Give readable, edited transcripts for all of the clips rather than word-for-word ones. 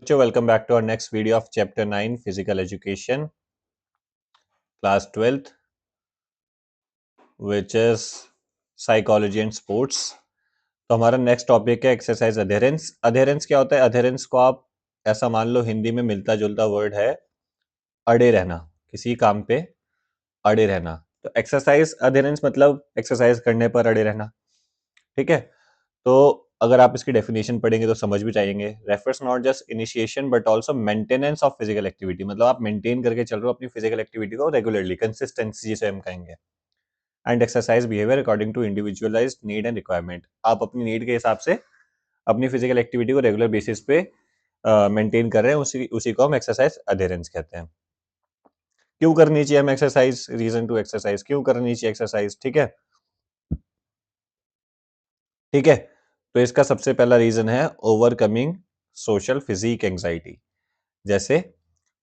So welcome back to our next video of chapter 9 physical education class 12th which is psychology and sports। तो हमारा next topic है exercise adherence. Adherence क्या होता है? Adherence को आप ऐसा मान लो, हिंदी में मिलता जुलता वर्ड है अड़े रहना, किसी काम पे अड़े रहना। तो एक्सरसाइज अधेरेंस मतलब एक्सरसाइज करने पर अड़े रहना। ठीक है, तो अगर आप इसकी डेफिनेशन पढ़ेंगे तो समझ भी जाएंगे। Refers not just initiation but also maintenance of physical activity, मतलब आप मेंटेन करके चल रहे हो अपनी फिजिकल एक्टिविटी को रेगुलरली, कंसिस्टेंसी जिसे हम कहेंगे। And exercise behaviour according to individualised need and requirement, आप अपनी नीड के हिसाब से अपनी फिजिकल एक्टिविटी को रेगुलर बेसिस पे मेंटेन कर रहे हैं, उसी उसी को हम एक्सरसाइज अधेरेंस कहते हैं। क्यों करनी चाहिए हम एक्सरसाइज? रीजन टू एक्सरसाइज, क्यों करनी चाहिए एक्सरसाइज? ठीक है, ठीक है। तो इसका सबसे पहला रीजन है ओवरकमिंग सोशल फिजिक एंजाइटी। जैसे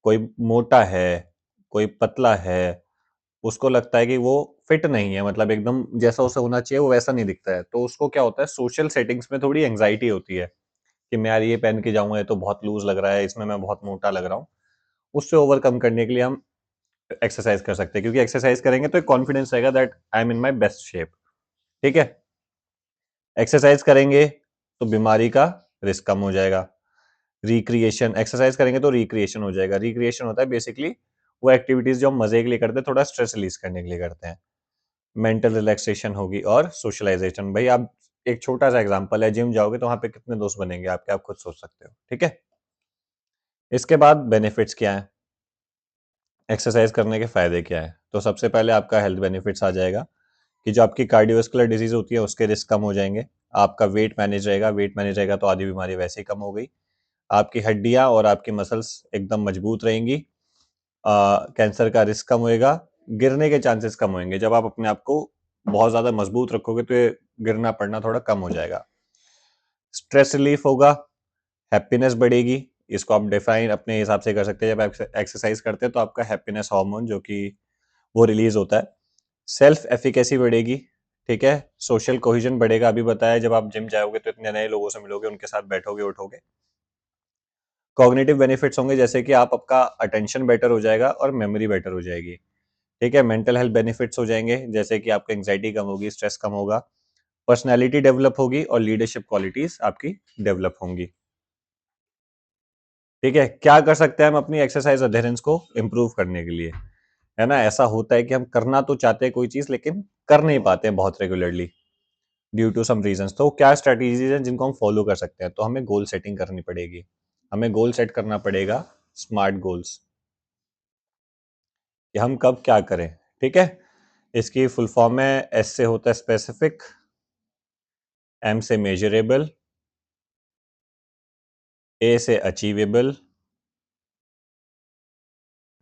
कोई मोटा है, कोई पतला है, उसको लगता है कि वो फिट नहीं है, मतलब एकदम जैसा उसे होना चाहिए वो वैसा नहीं दिखता है, तो उसको क्या होता है, सोशल सेटिंग्स में थोड़ी एंजाइटी होती है कि मैं यार ये पहन के जाऊंगा, ये तो बहुत लूज लग रहा है, इसमें मैं बहुत मोटा लग रहा हूँ। उससे ओवरकम करने के लिए हम एक्सरसाइज कर सकते हैं, क्योंकि एक्सरसाइज करेंगे तो एक कॉन्फिडेंस रहेगा that I am in my best shape. ठीक है, एक्सरसाइज करेंगे तो बीमारी का रिस्क कम हो जाएगा। रिक्रिएशन, एक्सरसाइज करेंगे तो रिक्रिएशन हो जाएगा। रिक्रिएशन होता है बेसिकली वो एक्टिविटीज जो हम मजे के लिए करते हैं, थोड़ा स्ट्रेस रिलीज करने के लिए करते हैं। मेंटल रिलैक्सेशन होगी और सोशलाइजेशन। भाई आप, एक छोटा सा एग्जांपल है, जिम जाओगे तो वहां पे कितने दोस्त बनेंगे आपके, आप खुद सोच सकते हो। ठीक है, इसके बाद बेनिफिट्स क्या है, एक्सरसाइज करने के फायदे क्या है? तो सबसे पहले आपका हेल्थ बेनिफिट्स आ जाएगा कि जो आपकी कार्डियोवास्कुलर डिजीज होती है उसके रिस्क कम हो जाएंगे। आपका वेट मैनेज रहेगा, वेट मैनेज रहेगा तो आधी बीमारी वैसे ही कम हो गई। आपकी हड्डियां और आपकी मसल्स एकदम मजबूत रहेंगी। कैंसर का रिस्क कम होएगा, गिरने के चांसेस कम होंगे। जब आप अपने आप को बहुत ज्यादा मजबूत रखोगे तो ये गिरना पड़ना थोड़ा कम हो जाएगा। स्ट्रेस रिलीफ होगा, हैप्पीनेस बढ़ेगी। इसको आप डिफाइन अपने हिसाब से कर सकते हैं। जब आप एक्सरसाइज करते हैं तो आपका हैप्पीनेस हार्मोन जो कि वो रिलीज होता है। सेल्फ एफिकेसी बढ़ेगी। ठीक है, सोशल कोहिजन बढ़ेगा। अभी बताया, जब आप जिम जाओगे तो इतने नए लोगों से मिलोगे, उनके साथ बैठोगे उठोगे। कॉग्निटिव बेनिफिट्स होंगे, जैसे कि आप, आपका अटेंशन बेटर हो जाएगा और मेमोरी बेटर हो जाएगी। ठीक है, मेंटल हेल्थ बेनिफिट्स हो जाएंगे, जैसे कि आपको एंग्जाइटी कम होगी, स्ट्रेस कम होगा, पर्सनैलिटी डेवलप होगी और लीडरशिप क्वालिटीज आपकी डेवलप होंगी। ठीक है, क्या कर सकते हैं हम अपनी एक्सरसाइज अधेरेंस को इम्प्रूव करने के लिए? है ना, ऐसा होता है कि हम करना तो चाहते हैं कोई चीज, लेकिन कर नहीं पाते हैं बहुत regularly due to some reasons. तो क्या स्ट्रेटेजीज हैं जिनको हम फॉलो कर सकते हैं? तो हमें गोल सेटिंग करनी पड़ेगी। हमें गोल सेट करना पड़ेगा, स्मार्ट गोल्स, कि हम कब क्या करें। ठीक है, इसकी फुल फॉर्म है, एस से होता है स्पेसिफिक, एम से मेजरेबल, ए से अचीवेबल,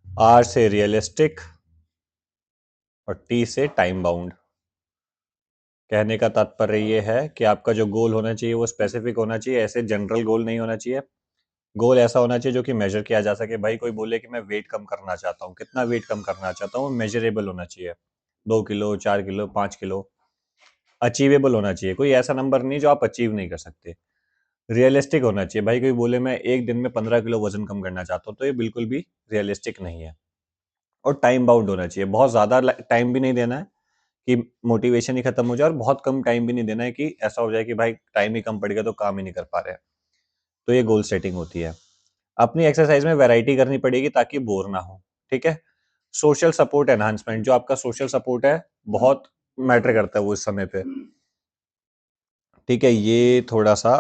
आर से रियलिस्टिक और टी से टाइम बाउंड। कहने का तात्पर्य ये है कि आपका जो गोल होना चाहिए वो स्पेसिफिक होना चाहिए, ऐसे जनरल गोल नहीं होना चाहिए। गोल ऐसा होना चाहिए जो कि मेजर किया जा सके। भाई कोई बोले कि मैं वेट कम करना चाहता हूँ, कितना वेट कम करना चाहता हूँ, मेजरेबल होना चाहिए, 2 किलो, 4 किलो, 5 किलो। अचीवेबल होना चाहिए, कोई ऐसा नंबर नहीं जो आप अचीव नहीं कर सकते। रियलिस्टिक होना चाहिए, भाई कोई बोले मैं एक दिन में 15 किलो वजन कम करना चाहता हूँ, तो ये बिल्कुल भी रियलिस्टिक नहीं है। और टाइम बाउंड होना चाहिए, बहुत ज्यादा टाइम भी नहीं देना है कि मोटिवेशन ही खत्म हो जाए, और बहुत कम टाइम भी नहीं देना है कि ऐसा हो जाए कि भाई टाइम ही कम पड़ गया तो काम ही नहीं कर पा रहे हैं। तो ये गोल सेटिंग होती है। अपनी एक्सरसाइज में वैरायटी करनी पड़ेगी ताकि बोर ना हो। ठीक है, सोशल सपोर्ट एनहांसमेंट, जो आपका सोशल सपोर्ट है बहुत मैटर करता है वो इस समय पे। ठीक है, ये थोड़ा सा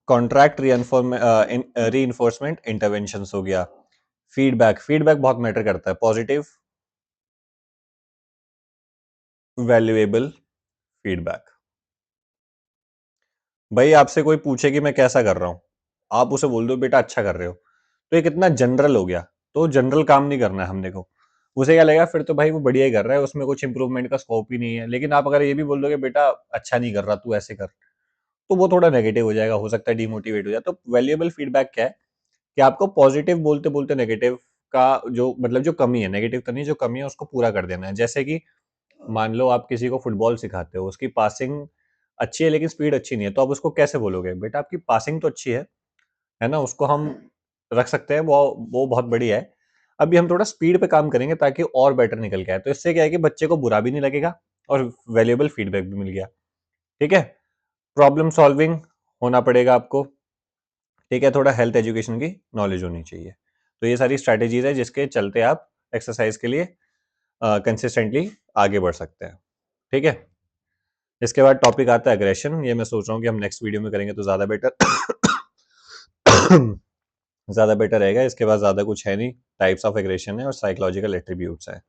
कॉन्ट्रैक्ट री इन्फोर्समेंट इंटरवेंशन हो गया। फीडबैक, फीडबैक बहुत मैटर करता है, पॉजिटिव वैल्यूएबल फीडबैक। भाई आपसे कोई पूछे कि मैं कैसा कर रहा हूं, आप उसे बोल दो बेटा अच्छा कर रहे हो, तो ये कितना जनरल हो गया। तो जनरल काम नहीं करना है हमने को। उसे क्या लगेगा, फिर तो भाई वो बढ़िया ही कर रहा है, उसमें कुछ इंप्रूवमेंट का स्कोप ही नहीं है। लेकिन आप अगर ये भी बोल दोगे बेटा अच्छा नहीं कर रहा, तू ऐसे कर, तो वो थोड़ा नेगेटिव हो जाएगा, हो सकता है डिमोटिवेट हो जाए। तो वैल्यूएबल फीडबैक क्या है कि आपको पॉजिटिव बोलते बोलते नेगेटिव का जो मतलब जो कमी है, नेगेटिव तो नहीं, जो कमी है उसको पूरा कर देना है। जैसे कि मान लो आप किसी को फुटबॉल सिखाते हो, उसकी पासिंग अच्छी है लेकिन स्पीड अच्छी नहीं है, तो आप उसको कैसे बोलोगे, बेटा आपकी पासिंग तो अच्छी है है ना, उसको हम रख सकते हैं, वो बहुत बढ़िया है। अभी हम थोड़ा स्पीड पे काम करेंगे ताकि और बेटर निकल के आए, तो इससे क्या है कि बच्चे को बुरा भी नहीं लगेगा और वैल्यूएबल फीडबैक भी मिल गया। ठीक है, प्रॉब्लम सॉल्विंग होना पड़ेगा आपको। ठीक है, थोड़ा हेल्थ एजुकेशन की नॉलेज होनी चाहिए। तो ये सारी स्ट्रैटेजीज है जिसके चलते आप एक्सरसाइज के लिए कंसिस्टेंटली आगे बढ़ सकते हैं। ठीक है, इसके बाद टॉपिक आता है एग्रेशन। ये मैं सोच रहा हूँ कि हम नेक्स्ट वीडियो में करेंगे तो ज़्यादा बेटर ज़्यादा बेटर रहेगा। इसके बाद ज़्यादा कुछ है नहीं, टाइप्स ऑफ एग्रेशन है और साइकोलॉजिकल एट्रीब्यूट्स हैं।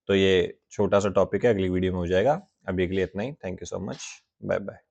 तो ये छोटा सा टॉपिक है, अगली वीडियो में हो जाएगा। अभी के लिए इतना ही। Thank you so much, bye bye.